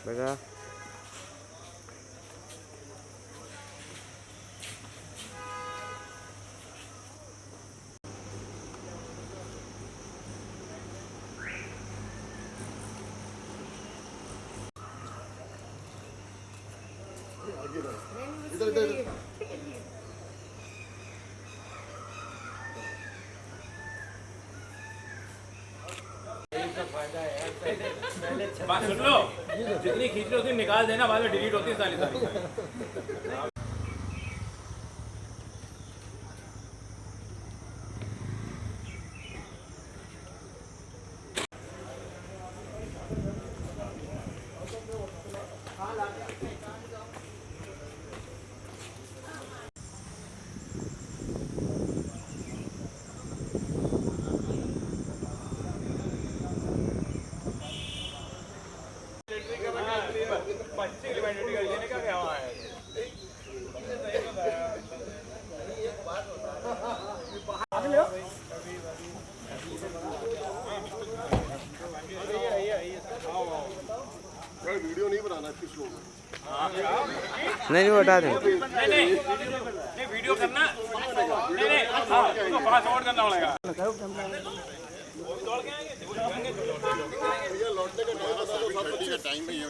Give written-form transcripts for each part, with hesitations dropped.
बघा इधर इधर बात सुन लो, जितनी खींच लो उतनी निकाल देना, बाद में डिलीट होती है सारी। वीडियो नहीं बनाना है कुछ लोग नहीं हटा दें। नहीं वीडियो करना नहीं उसको फास्ट फॉरवर्ड करना पड़ेगा। भैया लौटने का टाइम है ये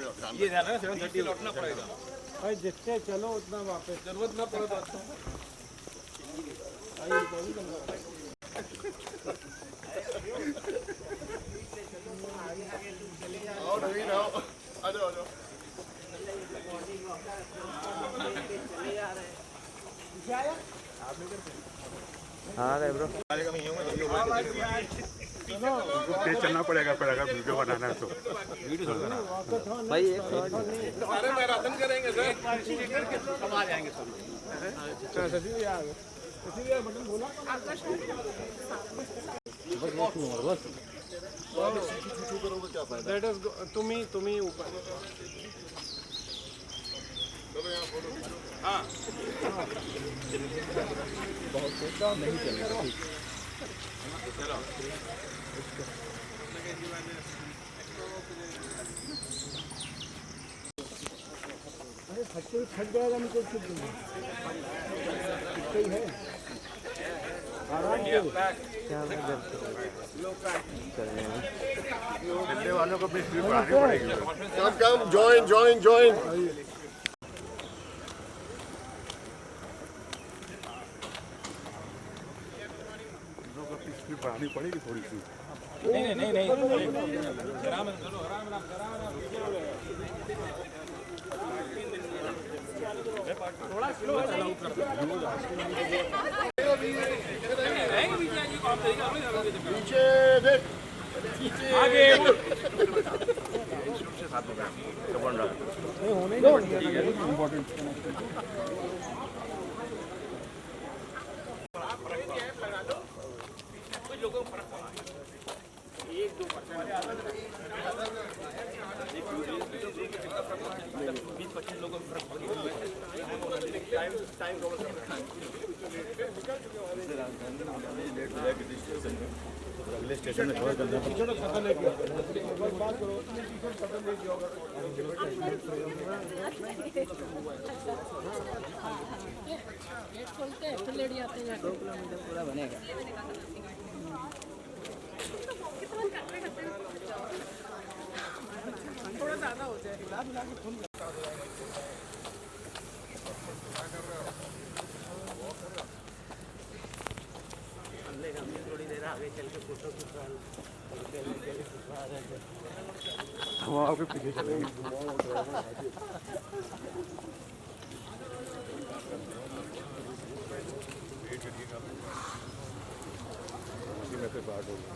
ध्यान रखना 7:30 लौटना पड़ेगा भाई, जितने चलो उतना वापस, जरूरत ना पड़े तो आओ नवीन आओ, आ जाओ आ जाओ। हाँ रे ब्रो, तेज चलना पड़ेगा फिर अगर वीडियो बनाना है तो। भाई सारे मैराथन करेंगे सर, कब आ जाएंगे सब। तुम्ही ऊपर चलो यहाँ फोटो हाँ नहीं चलेगा। चलो फट जाएगा, मुझे कुछ है आराम चलने में चलने वालों को भी स्पीड बढ़ानी पड़ेगी। Come join join join. Speed बढ़ानी पड़ेगी थोड़ी सी। नहीं आराम चलो, आराम थोड़ा स्लो पीछे देख, आगे अगले स्टेशन में थोड़ा जल्दी पूरा बनेगा। थोड़ा ज्यादा हो जाए। थोड़ी देर आगे चल के फोटो खिंचवा हम आपके पीछे चलेंगे। उसी में से बात होगी।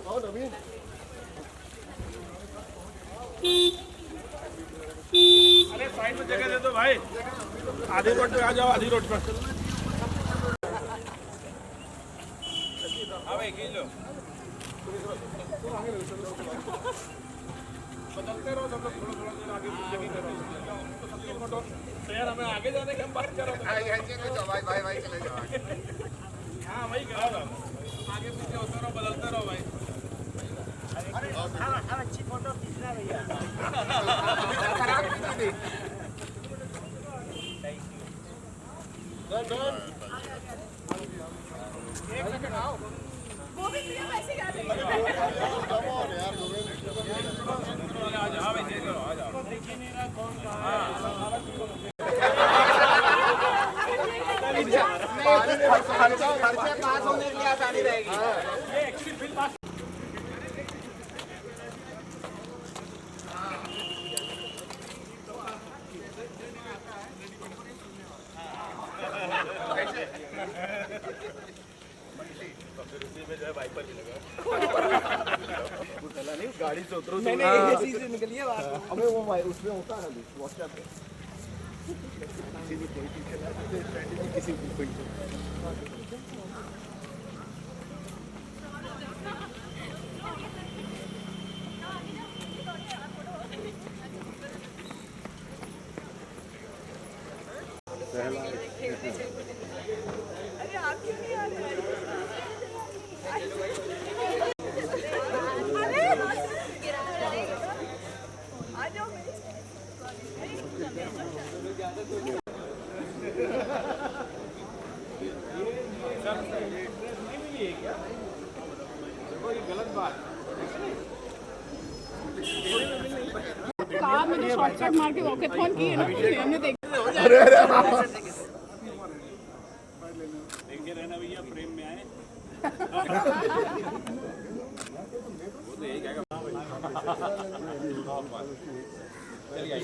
आओ नवीन। अरे साइड में जगह दे दो भाई, आधी रोड पे आ जाओ, आधी रोड पर। हाँ भाई खींच लो बदलते रहो सब लोग थोड़ा थोड़ा देर आगे पीछे करो तो सबकी फोटो तो यार हमें आगे जाने की हम बात कर रहे थे भाई चले जाओ हाँ वही करो आगे पीछे होते रहो बदलते रहो भाई अच्छी फोटो खींचना भैया एक सेकंड आओ वो भी प्रिया वैसे आ जाएगी हाँ भाई देख लो आ जाओ देखिए नहीं रहा कौन खर्चे पास होने के लिए आसानी रहेगी ये एक्चुअली बिल पास गाड़ी से उतरो मैंने ये चीज निकली है बात हमें वो उसमें होता है व्हाट्सएप पे किसी कोई अरे आप क्यों नहीं आ रहे आ जाओ कार में शॉर्टकट मार के वॉकेथॉन की है ना हमने देखा देखते रहना भैया प्रेम में आए वो तो यही कहेगा चलिए आइए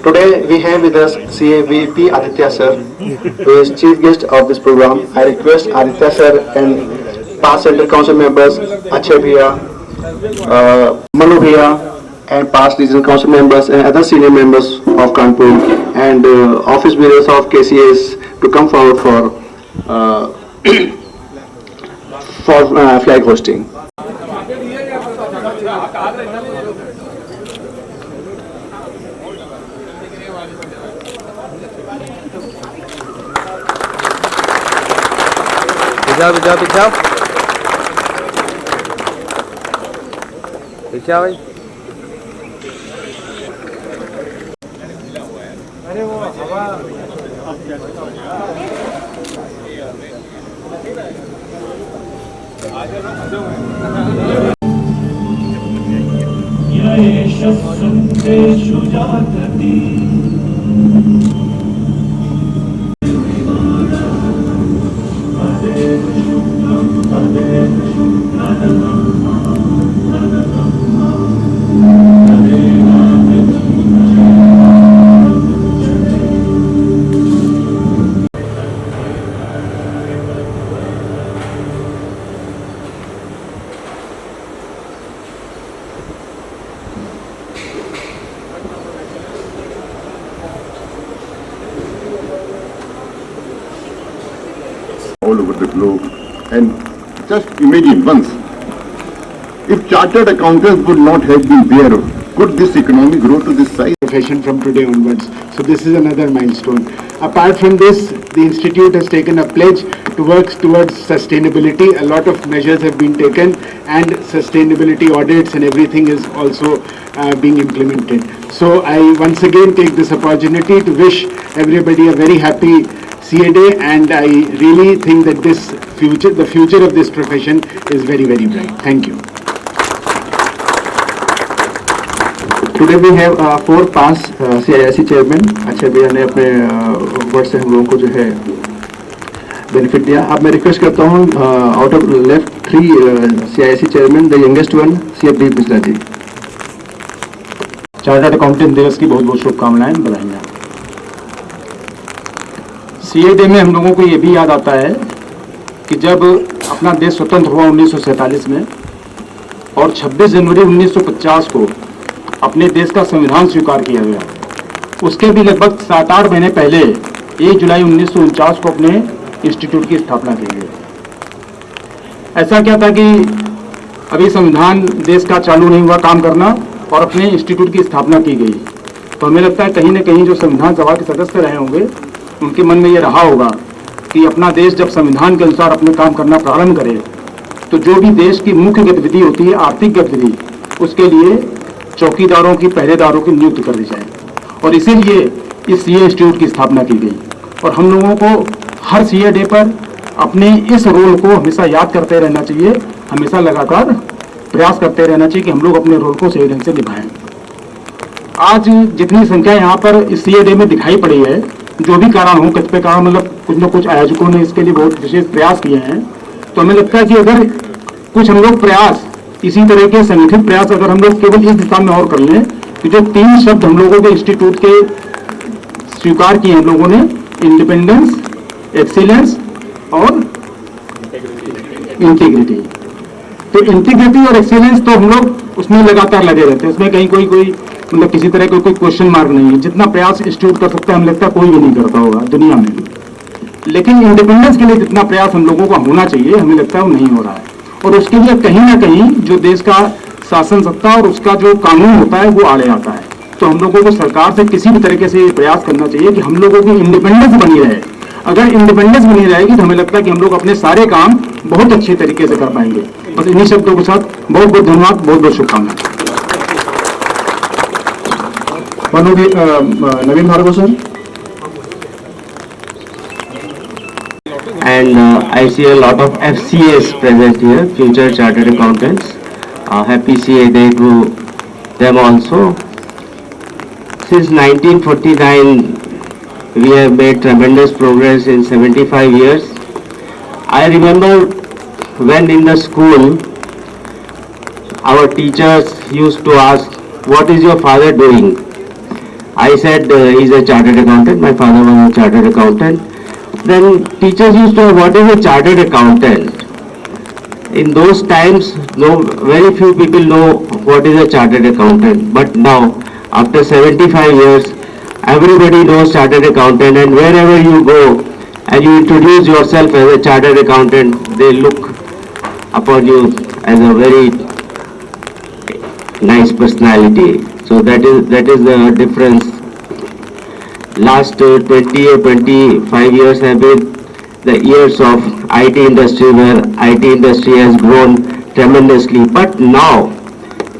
Today we have with us CAVP Aditya sir, who is chief guest of this program. I request Aditya sir and past central council members Akshay Bhaiya, Manu Bhaiya and past regional council members and other senior members of Kanpur and office bearers of KCS to come forward for flag hosting. पीछा भाई अरे वो हवा all over the globe. And just imagine once, if chartered accountants would not have been there, could this economy grow to this size? Profession from today onwards. So this is another milestone. Apart from this, the institute has taken a pledge to work towards sustainability. A lot of measures have been taken and sustainability audits and everything is also being implemented. So I once again take this opportunity to wish everybody a very happy CA Day, and I really think that the future of this profession is very, very bright. Thank you. Today we have 4 past CIIC chairman. Akshay भैया ने अपने word से हम लोगों को जो है benefit दिया. अब मैं रिक्वेस्ट करता हूँ out of left 3 CIIC chairman, the youngest one CFD Mishra ji. Chartered accountant दिवस की बहुत बहुत शुभकामनाएं, बधाइयाँ. सीए डे में हम लोगों को ये भी याद आता है कि जब अपना देश स्वतंत्र हुआ 1947 में और 26 जनवरी 1950 को अपने देश का संविधान स्वीकार किया गया, उसके भी लगभग 7-8 महीने पहले 1 जुलाई 1949 को अपने इंस्टीट्यूट की स्थापना की गई। ऐसा क्या था कि अभी संविधान देश का चालू नहीं हुआ काम करना और अपने इंस्टीट्यूट की स्थापना की गई, तो हमें लगता है कहीं ना कहीं जो संविधान सभा के सदस्य रहे होंगे उनके मन में ये रहा होगा कि अपना देश जब संविधान के अनुसार अपने काम करना प्रारंभ करे तो जो भी देश की मुख्य गतिविधि होती है, आर्थिक गतिविधि, उसके लिए चौकीदारों की, पहरेदारों की नियुक्ति कर दी जाए। और इसीलिए इस सीए इंस्टीट्यूट की स्थापना की गई। और हम लोगों को हर सीए डे पर अपने इस रोल को हमेशा याद करते रहना चाहिए, हमेशा लगातार प्रयास करते रहना चाहिए कि हम लोग अपने रोल को सही ढंग से निभाएं। आज जितनी संख्या यहाँ पर इस सीए डे में दिखाई पड़ी है, जो भी कारण हो, कतिपय कारण मतलब कुछ न कुछ आयोजकों ने इसके लिए बहुत विशेष प्रयास किए हैं, तो हमें लगता है कि अगर कुछ हम लोग प्रयास, इसी तरह के संगठित प्रयास अगर हम लोग केवल इस दिशा में और कर लें कि जो 3 शब्द हम लोगों के इंस्टीट्यूट के स्वीकार किए हैं लोगों ने, इंडिपेंडेंस, एक्सीलेंस और इंटीग्रिटी, तो इंटीग्रिटी और एक्सीलेंस तो हम लोग उसमें लगातार लगे रहते हैं, उसमें कहीं कोई मतलब किसी तरह का कोई क्वेश्चन मार्क नहीं है। जितना प्रयास इंस्टीट्यूट कर सकता है हमें लगता है कोई भी नहीं करता होगा दुनिया में भी, लेकिन इंडिपेंडेंस के लिए जितना प्रयास हम लोगों का होना चाहिए हमें लगता है वो नहीं हो रहा है। और उसके लिए कहीं ना कहीं जो देश का शासन सत्ता और उसका जो कानून होता है वो आड़े आता है। तो हम लोगों को सरकार से किसी भी तरीके से प्रयास करना चाहिए कि हम लोगों की इंडिपेंडेंस बनी रहे। अगर इंडिपेंडेंस बनी रहेगी तो हमें लगता है कि हम लोग अपने सारे काम बहुत अच्छे तरीके से कर पाएंगे। बस इन्हीं शब्दों के साथ बहुत बहुत धन्यवाद, बहुत बहुत शुभकामनाएं। Naveen Bhargava sir. And I see a lot of FCAs present here, Future Chartered Accountants. Happy CA Day to them also. Since 1949, we have made tremendous progress in 75 years. I remember when in the school, our teachers used to ask, "What is your father doing?" I said, "He's a chartered accountant. My father was a chartered accountant." Then teachers used to ask, "What is a chartered accountant?" In those times, very few people know what is a chartered accountant. But now, after 75 years, everybody knows chartered accountant, and wherever you go and you introduce yourself as a chartered accountant, they look upon you as a very nice personality. So that is the difference. Last 20 or 25 years have been the years of IT industry, where IT industry has grown tremendously. But now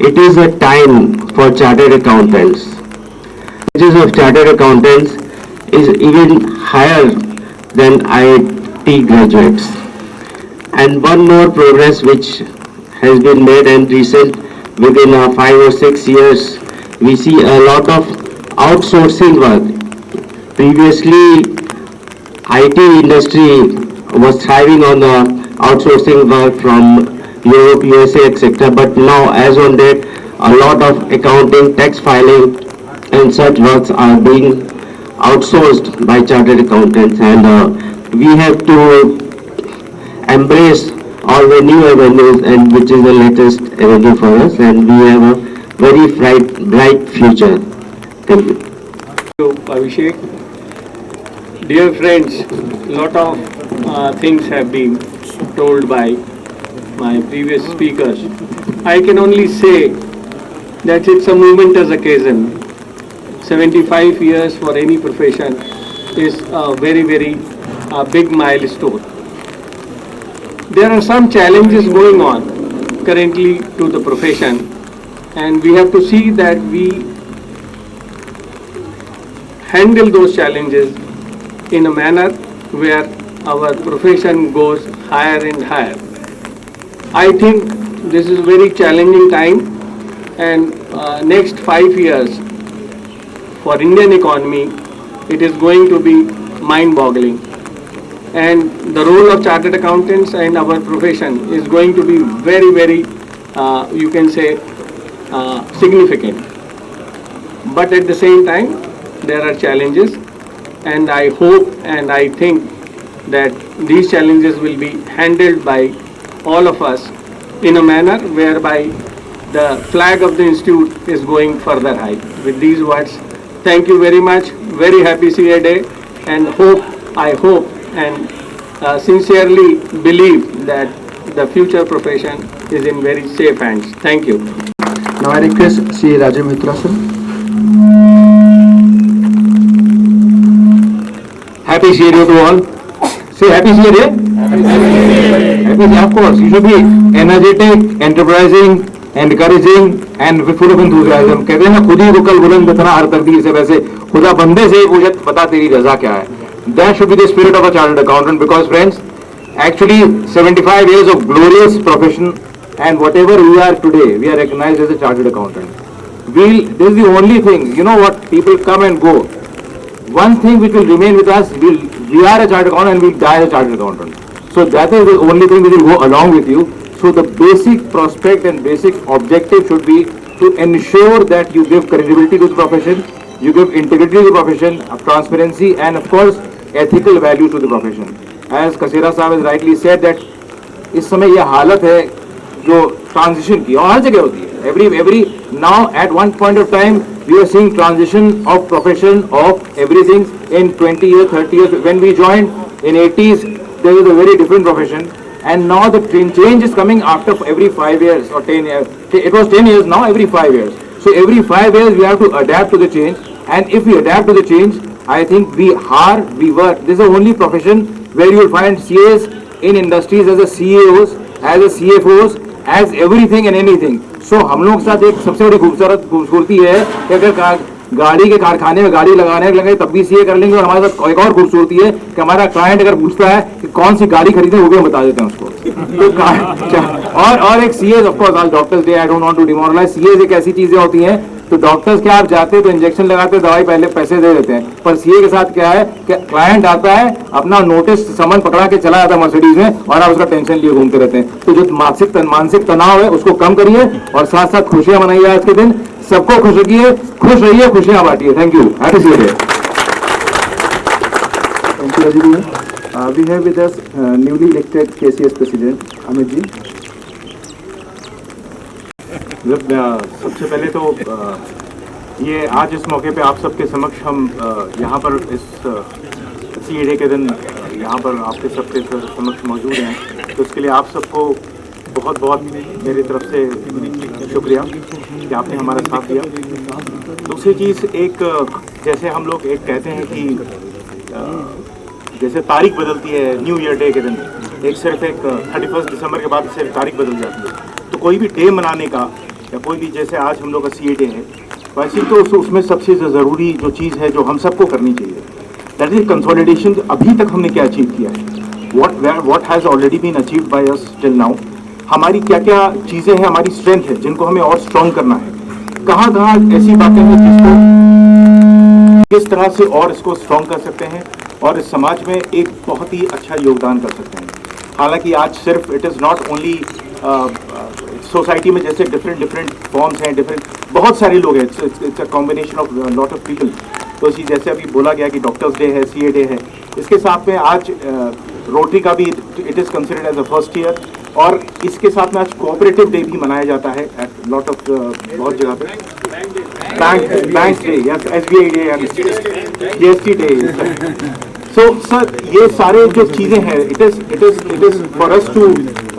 it is a time for chartered accountants. Wages of chartered accountants is even higher than IT graduates. And one more progress which has been made and recent, within 5 or 6 years, we see a lot of outsourcing work. Previously, IT industry was thriving on the outsourcing work from Europe, USA, etc. But now, as on date, a lot of accounting, tax filing, and such works are being outsourced by chartered accountants, and we have to embrace all the new avenues, and which is the latest avenue for us, and we have a very bright future. Thank you. Abhishek. Dear friends, lot of things have been told by my previous speakers. I can only say that it's a momentous occasion. 75 years for any profession is a very big milestone. There are some challenges going on currently to the profession, and we have to see that we handle those challenges in a manner where our profession goes higher and higher. I think this is a very challenging time, and next 5 years for Indian economy, it is going to be mind-boggling. And the role of chartered accountants and our profession is going to be very, you can say, significant. But at the same time, there are challenges. and I hope and I think that these challenges will be handled by all of us in a manner whereby the flag of the institute is going further high. With these words, thank you very much. Very happy CA Day, and I hope and sincerely believe that the future profession is in very safe hands. Thank you. Now I request CA Rajiv Mitra sir. Happy CA Day to all. Say happy CA Day. Happy Day, of course. You should be energetic, enterprising, encouraging, and full of enthusiasm. कहते हैं ना, खुद ही रुकल बुलंद इतना हर तकदीर से, वैसे खुदा बंदे से पूछे बता तेरी रजा क्या है. That should be the spirit of a chartered accountant, because friends, actually 75 years of glorious profession, and whatever we are today, we are recognized as a chartered accountant. This is the only thing, you know what, people come and go. One thing which will remain with us, we are a chartered accountant and we'll die as a chartered accountant. So that is the only thing which will go along with you. So the basic prospect and basic objective should be to ensure that you give credibility to the profession, you give integrity to the profession, transparency, and of course ethical value to the profession. As Kasera Sahab has rightly said that इस समय ये हालत है जो transition की, और हर जगह होती है. Every now at one point of time we are seeing transition of profession of everything in 20 years, 30 years. When we joined in 80s, there was a very different profession, and now the change is coming after every 5 years or 10 years. It was 10 years, now every 5 years. So every 5 years we have to adapt to the change, and if we adapt to the change, I think we work. This is the only profession where you will find CAs in industries as a CEOs, as a CFOs, as everything and anything. So हम लोग के साथ एक सबसे बड़ी खूबसूरती है कि अगर गाड़ी के कारखाने में गाड़ी लगाने लगे तब भी सीए कर लेंगे, और हमारे साथ एक और खूबसूरती है कि हमारा क्लाइंट अगर पूछता है कि कौन सी गाड़ी खरीदे, वो भी हम बता देते हैं उसको. तो और एक सीए, ऑफ कोर्स आज doctors day, I don't want to demoralise. CA एक ऐसी चीजें होती हैं, तो डॉक्टर्स क्या, आप जाते हैं तो इंजेक्शन लगाते हैं, दवाई पहले पैसे दे देते हैं, पर सीए के साथ क्या है कि क्लाइंट आता है, अपना नोटिस समन पकड़ा के चला जाता है मर्सिडीज में, और आप उसका टेंशन लिए घूमते रहते हैं. तो जो मानसिक तनाव है उसको कम करिए, और साथ साथ खुशियां मनाइए. आज के दिन सबको खुश रखिए, खुश रहिए, खुशियां बांटिए. Thank you. Happy CA day. Thank you, Rajiv. We have with us newly elected KCS President Amit ji. सबसे पहले तो ये आज इस मौके पे आप सबके समक्ष हम यहाँ पर इस सीए डे के दिन यहाँ पर आपके सबके समक्ष मौजूद हैं, तो इसके लिए आप सबको बहुत बहुत मेरी तरफ से शुक्रिया कि आपने हमारा साथ दिया. दूसरी चीज़, एक जैसे हम लोग एक कहते हैं कि जैसे तारीख बदलती है न्यू ईयर डे के दिन, एक सिर्फ एक 31 दिसंबर के बाद सिर्फ तारीख बदल जाती है, तो कोई भी डे मनाने का या कोई भी, जैसे आज हम लोग का सीए डे है, वैसे तो उसमें सबसे ज़रूरी जो चीज़ है जो हम सबको करनी चाहिए, दैट इज कंसोलिडेशन. अभी तक हमने क्या अचीव किया है, what has already been achieved by us till now, हमारी क्या क्या चीज़ें हैं, हमारी स्ट्रेंथ है जिनको हमें और स्ट्रॉन्ग करना है, कहाँ कहाँ ऐसी बातें हैं जिसको किस तरह से और इसको स्ट्रॉन्ग कर सकते हैं और इस समाज में एक बहुत ही अच्छा योगदान कर सकते हैं. हालांकि आज सिर्फ it is not only society में जैसे डिफरेंट फॉर्म्स हैं, डिफरेंट बहुत सारे लोग हैं, it's a combination of lot of people. तो इसी जैसे अभी बोला गया कि डॉक्टर्स डे है, सीए डे है, इसके साथ में आज रोटरी का भी it is considered as a first year, और इसके साथ में आज कोऑपरेटिव डे भी मनाया जाता है एट लॉट ऑफ बहुत जगह पे. Bank day, yes, SBI day and GST day. So sir, ये सारे जो चीज़ें हैं, it is for us to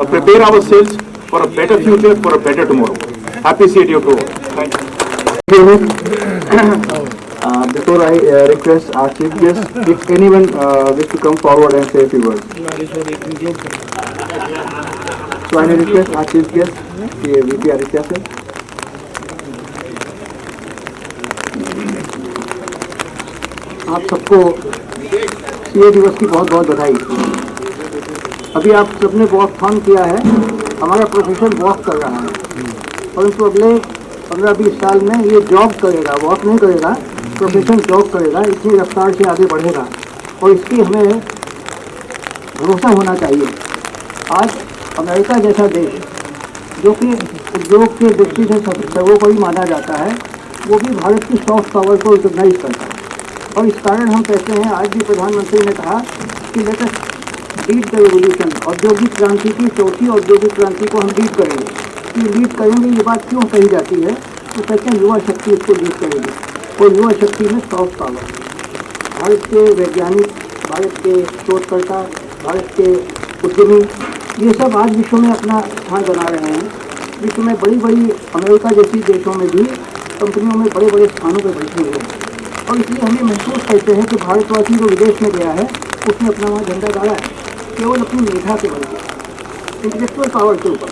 prepare ourselves for a better future, for a better tomorrow. Happy CA Day to all. Thank you. Before I request our chief guest, if anyone wish to come forward and say a few words. So I request our chief guest, VP Aditya sir. आप सबको CA दिवस की बहुत बहुत बधाई. अभी आप सबने वॉक फॉर्म किया है, हमारा प्रोफेशन वॉक कर रहा है, परंतु अगले 15-20 साल में ये जॉब करेगा, वॉक नहीं करेगा, प्रोफेशन जॉब करेगा, इतनी रफ्तार से आगे बढ़ेगा, और इसकी हमें भरोसा होना चाहिए. आज अमेरिका जैसा देश, जो कि उद्योग के दृष्टि से सर्वोपरि माना जाता है, वो भी भारत की सॉफ्ट पावर को रिकॉग्नाइज करता है. और इस कारण हम कहते हैं, आज भी प्रधानमंत्री ने कहा कि let us lead the revolution, औद्योगिक क्रांति की, चौथी औद्योगिक क्रांति को हम लीड करेंगे। ये लीड करेंगे, ये बात क्यों कही जाती है? तो कहते हैं युवा शक्ति इसको लीड करेगी, और युवा शक्ति में सॉफ्ट पावर, भारत के वैज्ञानिक, भारत के शोधकर्ता, भारत के उद्यमी, ये सब आज विश्व में अपना स्थान बना रहे हैं। विश्व में बड़ी बड़ी अमेरिका जैसी देशों में भी कंपनियों में बड़े बड़े स्थानों पर बैठे हुए हैं, और इसलिए हमें महसूस करते हैं कि भारतवासी जो विदेश में गया है उसने अपना वहाँ झंडा गाड़ा है, केवल अपनी मेधा के बल पर, इंटेलेक्चुअल पावर के ऊपर।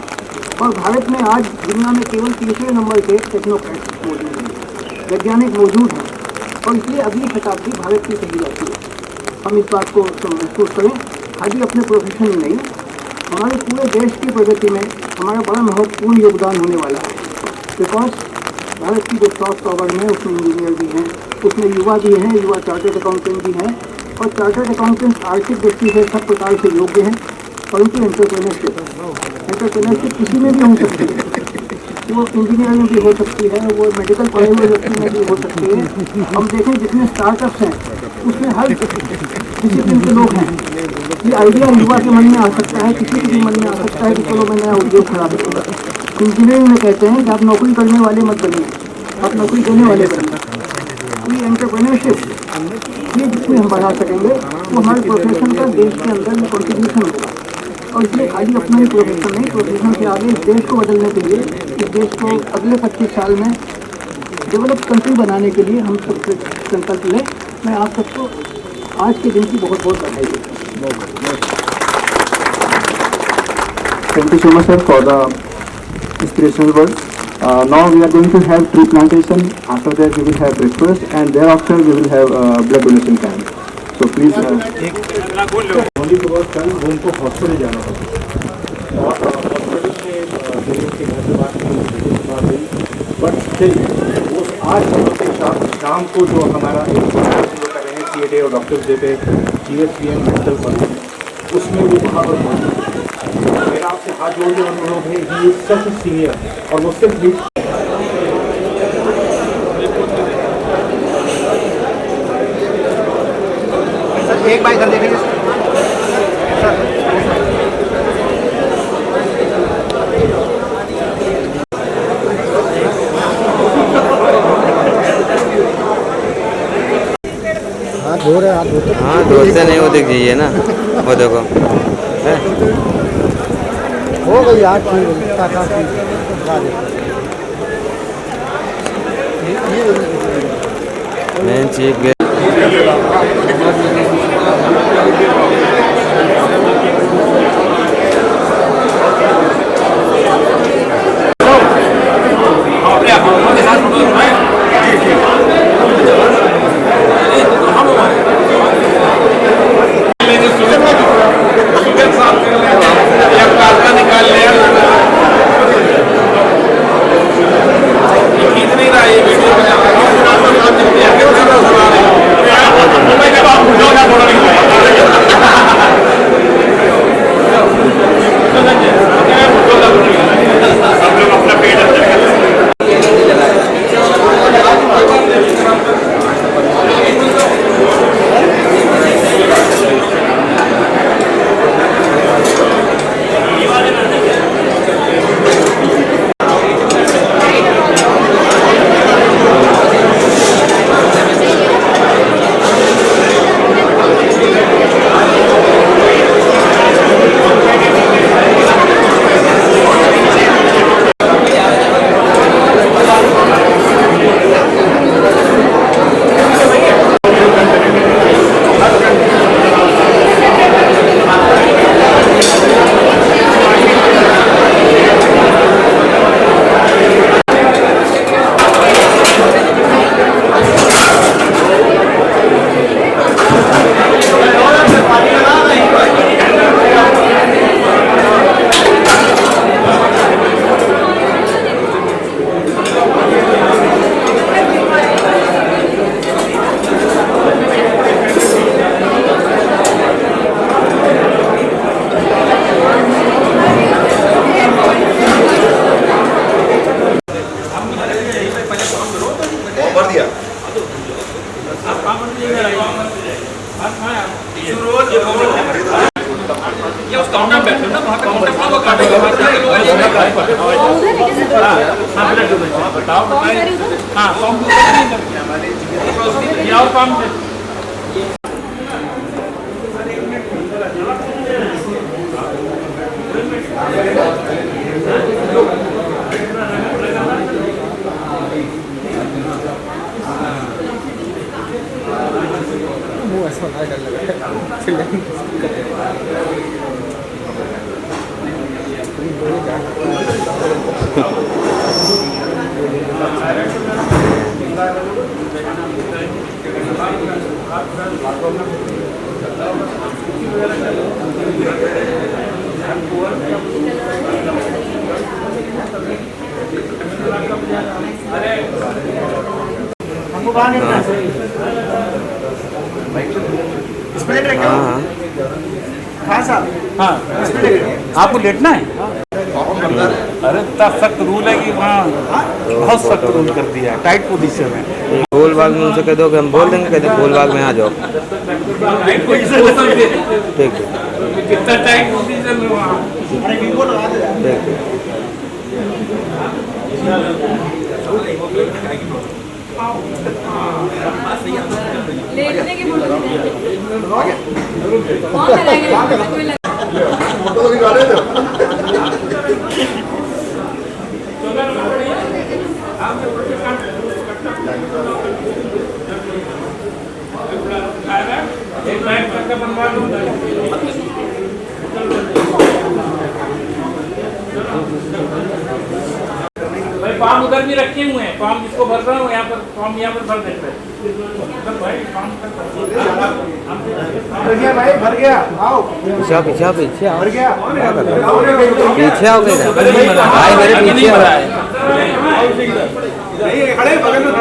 और भारत में आज दुनिया में केवल तीसरे नंबर के टेक्नोक्रेट मौजूद हैं, वैज्ञानिक मौजूद हैं, और इसलिए अगली शताब्दी भारत की कही जाती है। हम इस बात को महसूस करें, खाली अपने प्रोफेशन में नहीं, हमारे पूरे देश की प्रगति में हमारा बड़ा महत्वपूर्ण योगदान होने वाला है। बिकॉज भारत की जो सॉफ्ट पावर में उसमें इंजीनियर भी हैं, उसमें युवा भी हैं, युवा चार्टर्ड अकाउंटेंट भी हैं, और चार्टर्ड अकाउंटेंट आर्थिक दृष्टि से सब प्रकार से योग्य हैं, परंतु एंटरप्रेन्योरशिप किसी में भी हो सकती है। वो इंजीनियर में भी हो सकती है, वो मेडिकल पढ़े हुए व्यक्ति में भी हो सकती है। हम देखें जितने स्टार्टअप्स हैं उसमें हर डिसिप्लिन के लोग हैं। ये आइडिया युवा के मन में आ सकता है, किसी के भी मन में आ सकता है कि चलो मैं नया उद्योग खड़ा करूँगा। इंजीनियरिंग में कहते हैं कि आप नौकरी करने वाले मत बनिए, आप नौकरी देने वाले बनिए। ये एंटरप्रेन्योरशिप ये जितनी हम बढ़ा सकेंगे वो हमारे प्रोफेशन का देश के अंदर में कॉन्ट्रीब्यूशन होगा। और इसलिए खाली अपना ही प्रोफेशन नहीं, प्रोफेशन के आगे इस देश को बदलने के लिए, इस देश को अगले 25 साल में डेवलप कंट्री बनाने के लिए हम सब संकल्प लें। मैं आप सबको आज के दिन की बहुत बहुत बधाई देता हूँ। Thank you so much, sir, for the inspirational words. Now we are going to have tree plantation. After that, we will have breakfast, and thereafter we will have blood donation camp. So please. Holi के बाद कल वो उनको hospital जाना होगा, और hospital से के घर से बात नहीं, बट स्टिल वो आज हम लोग के शाम को जो हमारा एक कर रहे हैं CA डे और डॉक्टर्स डे पे GSPM मेडिकल कॉलेज, उसमें वो वहाँ पर मौजूद है। मेरा आपसे हाथ जोड़ के अनुरोध है, ही इज सच सीनियर, और वो सिर्फ एक बार इधर देखेंगे। हाँ धोते नहीं, वो दिख जाइए ना, वो देखो हो गई आज मेन चीफ ये उस काउंटर में बैठो ना, वहाँ पे काउंटर पर वो काटेगा, वहाँ से लोग आएंगे। बताओ बताइए। हाँ कौन क्या काम है? आपको लेटना है? अरे इतना सख्त रूल है कि वहाँ बहुत सख्त रूल कर दिया है, टाइट पोजीशन है। फूलबाग में उनसे कह दो कि हम बोल देंगे, कहते फूलबाग में आ जाओ। ठीक है कितना टाइट पोजीशन में वहाँ। ठीक है। लेटने के बोलो कौन लगाएंगे कोई लगा भाई फॉर्म उधर भी रखे हुए हैं, फॉर्म जिसको भर रहा हूँ यहाँ पर, फॉर्म यहाँ पर भर देते हैं भाई। फॉर्म भाई भर गया, आओ पीछे पीछे पीछे आओ, भर गया, पीछे आओ भाई, मेरे पीछे आओ। खड़े बगल में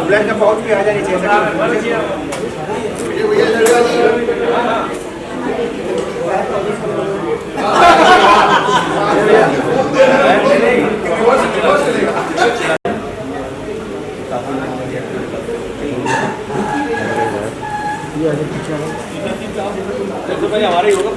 ब्लैक का पाउच भी आ जानी चाहिए। हमारे होगा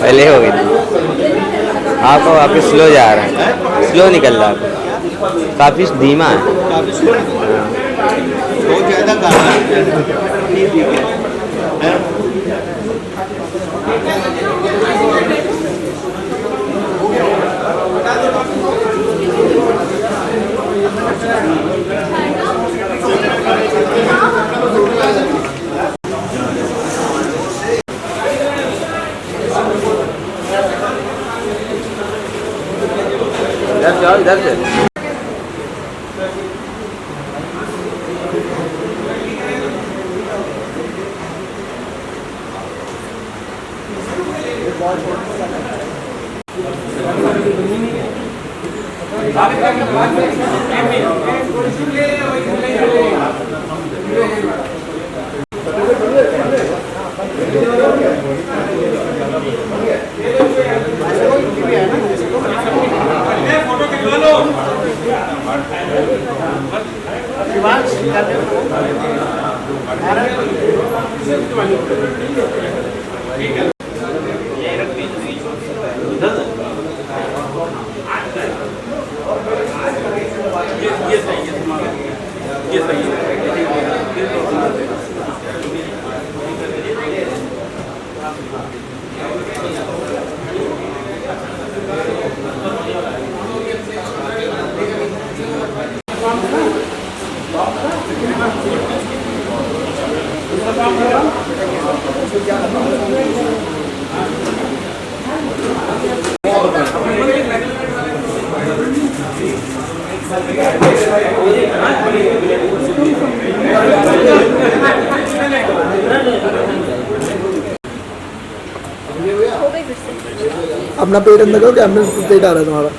पहले हो गई आपको वापस स्लो जा रहा है, स्लो निकल रहा है, काफी धीमा है। बहुत ज़्यादा कहा ठीक है। इधर जाओ, इधर से ठीक है। अपना पेट अंदर करो कि एम्बुलेंस पेट आ रहा है तुम्हारा।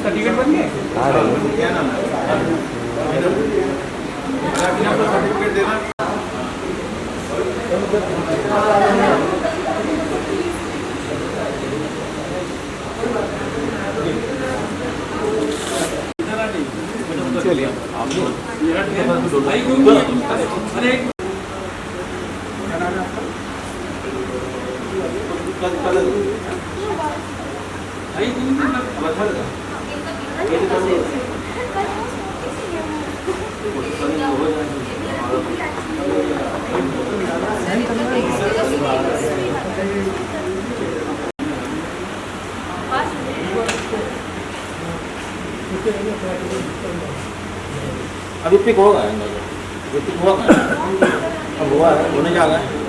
सर्टिफिकेट बन गए? आ रही है। अभी पिक होगा पिक हुआ अब हुआ है होने जा रहा है।